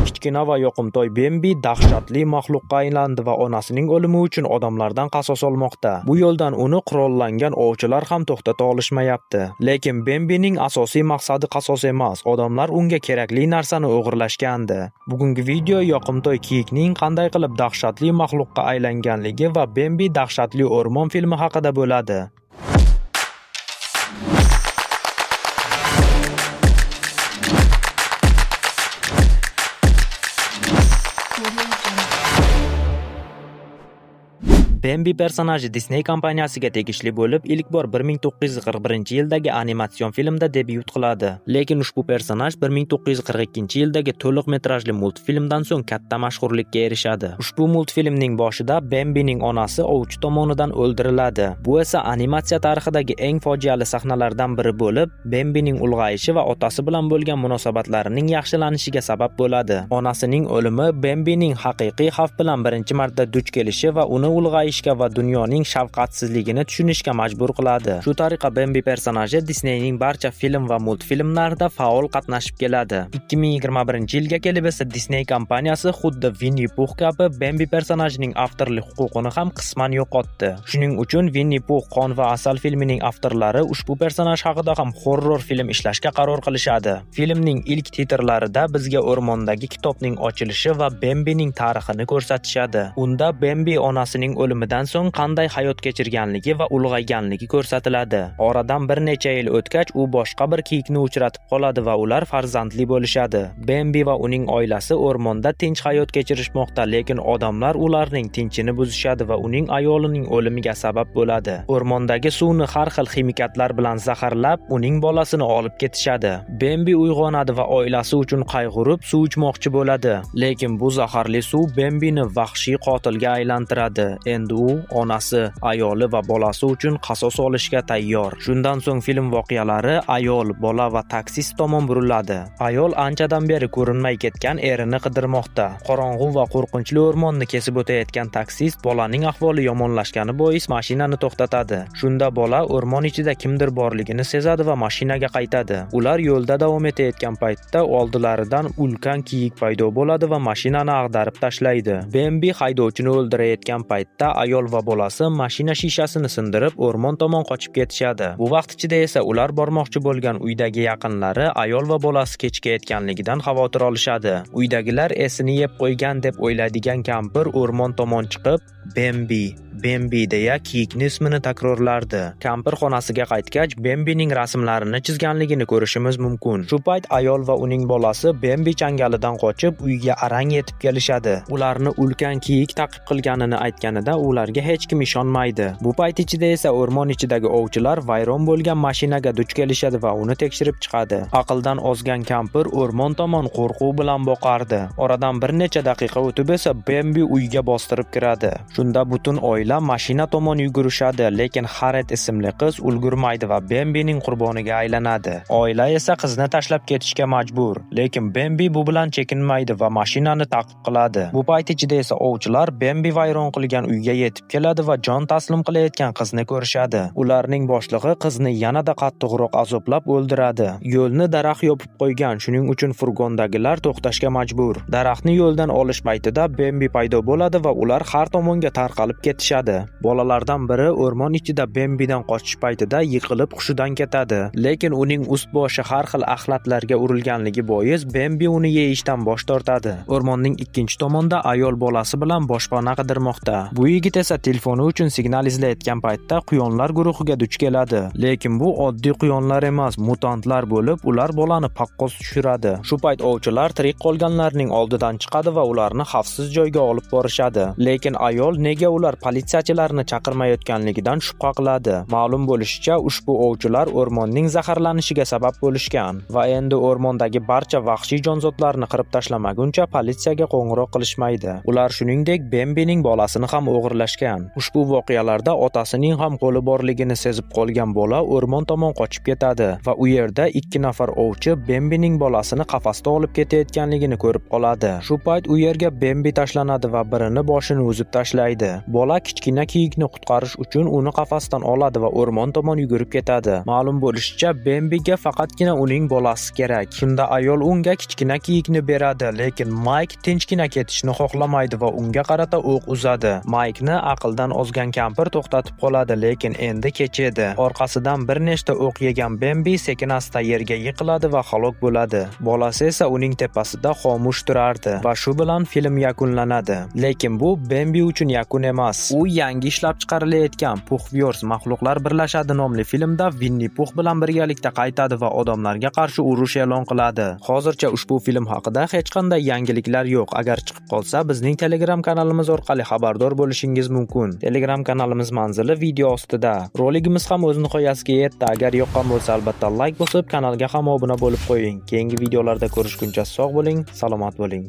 Kichkina va yoqimtoy Bembi dahshatli maxluqqa aylandi va onasining o'limi uchun odamlardan qasos olmoqda. Bu yo'ldan uni qurollangan ovchilar ham to'xtata olishmayapti. Lekin Bembining asosiy maqsadi qasos emas, odamlar unga kerakli narsani o'g'irlashgandi. Bugungi video yoqimtoy kiyikning qanday qilib dahshatli maxluqqa aylanganligi va Bembi dahshatli o'rmon filmi haqida bo'ladi. Bembi personaji Disney kompaniyasiga tegishli bo'lib, ilk bor 1941-yildagi animatsion filmda debyut qiladi. Lekin ushbu personaj 1942-yildagi to'liq metrajli multfilmdan so'ng katta mashhurlikka erishadi. Ushbu multfilmning boshida Bembining onasi ovchi tomonidan o'ldiriladi. Bu esa animatsiya tarixidagi eng fojiali sahnalardan biri bo'lib, Bembining ulg'ayishi va otasi bilan bo'lgan munosabatlarining yaxshilanishiga sabab bo'ladi. Onasining o'limi Bembining haqiqiy xavf bilan birinchi marta duch kelishi va uni ulg'ayishga va dunyoning shafqatsizligini tushunishga majbur qiladi. Shu tariqa Bembi personaji Disneyning barcha film va multfilmlarida faol qatnashib keladi. 2021-yilga kelib esa Disney kompaniyasi xuddi Winnie Pooh kabi Bembi personajining avtorlik huquqini ham qisman yo'qotdi. Shuning uchun Winnie Pooh Qon va asal filmining avtorlari ushbu personaj haqida ham horror film ishlashga qaror qilishadi. Filmning ilk titrlarida bizga o'rmondagi kitobning ochilishi va Bembining tarixini ko'rsatishadi. Unda Bembi onasining o'limidan so'ng qanday hayot kechirganligi va ulg'ayganligi ko'rsatiladi. Oradan bir necha yil o'tgach, u boshqa bir kiyikni uchratib qoladi va ular farzandli bo'lishadi. Bembi va uning oilasi o'rmonda tinch hayot kechirishmoqda, lekin odamlar ularning tinchini buzishadi va uning ayolining o'limiga sabab bo'ladi. O'rmondagi suvni har xil ximikatlar bilan zaharlab, uning bolasini olib ketishadi. Bembi uyg'onadi va oilasi uchun qayg'urib suv ichmoqchi bo'ladi. Lekin bu zaharli suv Bembini vahshiy qotilga aylantiradi. Endi u onasi, ayoli va bolasi uchun qasos olishga tayyor. Shundan so'ng film voqealari ayol, bola va taksist tomon buriladi. Ayol anchadan beri ko'rinmay ketgan erini qidirmoqda. Qorong'u va qo'rqinchli o'rmonni kesib o'tayotgan taksist bolaning ahvoli yomonlashgani bois mashinani to'xtatadi. Shunda bola o'rmon ichida kimdir borligini sezadi va mashinaga qaytadi. Ular yo'lda davom etayotgan paytda oldilaridan ulkan kiyik paydo bo'ladi va mashinani ag'darib tashlaydi. Bembi haydovchini o'ldirayotgan paytda ayol va bolasi mashina shishasini sindirib o'rmon tomon qochib ketishadi. Bu vaqt ichida esa ular bormoqchi bo'lgan uydagi yaqinlari ayol va bolasi kechikayotganligidan xavotir olishadi. Uydagilar esini yeb qo'ygan deb o'ylaydigan kampir o'rmon tomon chiqib, Bembi deya kiyikning ismini takrorlardi. Kampir xonasiga qaytgach, Bembining rasmlarini chizganligini ko'rishimiz mumkin. Shu payt ayol va uning bolasi Bembi changalidan qochib uyga arang yetib kelishadi. Ularni ulkan kiyik ta'qib qilganini aytganida ularga hech kim ishonmaydi. Bu payt ichida esa o'rmon ichidagi ovchilar vayron bo'lgan mashinaga duch kelishadi va uni tekshirib chiqadi. Aqldan ozgan kampir o'rmon tomon qo'rquv bilan boqardi. Oradan bir necha daqiqa o'tib esa Bembi uyga bostirib kiradi. Shunda butun oila mashina tomon yugurishadi, lekin Xaret ismli qiz ulgurmaydi va Bembining qurboniga aylanadi. Oila esa qizni tashlab ketishga majbur, lekin Bembi bu bilan chekinmaydi va mashinani ta'qib qiladi. Bu payt ichida esa ovchilar Bembi vayron qilgan uyga yetib keladi va jon taslim qilayotgan qizni ko'rishadi. Ularning boshlig'i qizni yanada qattiqroq azoblab o'ldiradi. Yo'lni daraxt yopib qo'ygan, shuning uchun furgondagilar to'xtashga majbur. Daraxtni yo'ldan olish paytida Bembi paydo bo'ladi va ular har tomonga tarqalib ketishadi. Bolalardan biri o'rmon ichida Bembidan qochish paytida yiqilib hushidan ketadi. Lekin uning ust-boshi har xil axlatlarga urilganligi bois Bembi uni yeyishdan bosh tortadi. O'rmonning ikkinchi tomonda ayol bolasi bilan boshpana qidirmoqda. Bu yigit esa telefoni uchun signal izlayotgan paytda quyonlar guruhiga duch keladi. Lekin bu oddiy quyonlar emas, mutantlar bo'lib, ular bolani paqqos tushiradi. Shu payt ovchilar tirik qolganlarning oldidan chiqadi va ularni xavfsiz joyga olib borishadi. Lekin ayol nega ular politsiyachilarni chaqirmayotganligidan shubha qiladi. Ma'lum bo'lishicha, ushbu ovchilar o'rmonning zaharlanishiga sabab bo'lishgan va endi o'rmondagi barcha vahshiy jonzotlarni qirib tashlamaguncha politsiyaga qo'ng'iroq qilishmaydi. Ular shuningdek Bembining bolasini ham o'g'irlashgan. Ushbu voqealarda otasining ham qo'li borligini sezib qolgan bola o'rmon tomon qochib ketadi va u yerda 2 nafar ovchi Bembining bolasini qafasda olib ketayotganligini ko'rib qoladi. Shu payt u yerga Bembi tashlanadi va birini boshini uzib tashlaydi. boshlaydi. Bola kichkina kiyikni qutqarish uchun uni qafasdan oladi va o'rmon tomon yugurib ketadi. Ma'lum bo'lishicha, Bambiga faqatgina uning bolasi kerak. Shunda ayol unga kichkina kiyikni beradi, lekin Mike tinchgina ketishni xohlamaydi va unga qarata o'q uzadi. Mike'ni aqldan ozgan kampir to'xtatib qoladi, lekin endi kech edi. Orqasidan bir nechta o'q yegan Bambi sekin-asta yerga yiqiladi va halok bo'ladi. Bolasi esa uning tepasida xomush turardi va shu bilan film yakunlanadi. Lekin bu Bambi uchun yakun emas. U yangi ishlab chiqarilayotgan Puxverse Maxluqlar birlashadi nomli filmda Winnie Pux bilan birgalikda qaytadi va odamlarga qarshi urush e'lon qiladi. Hozircha ushbu film haqida hech qanday yangiliklar yo'q. Agar chiqib qolsa, bizning Telegram kanalimiz orqali xabardor bo'lishingiz mumkin. Telegram kanalimiz manzili video ostida. Roligimiz ham o'z nihoyasiga yetdi. Agar yoqqan bo'lsa, albatta like bosib, kanalga ham obuna bo'lib qo'ying. Keyingi videolarda ko'rishguncha sog' bo'ling, salomat bo'ling.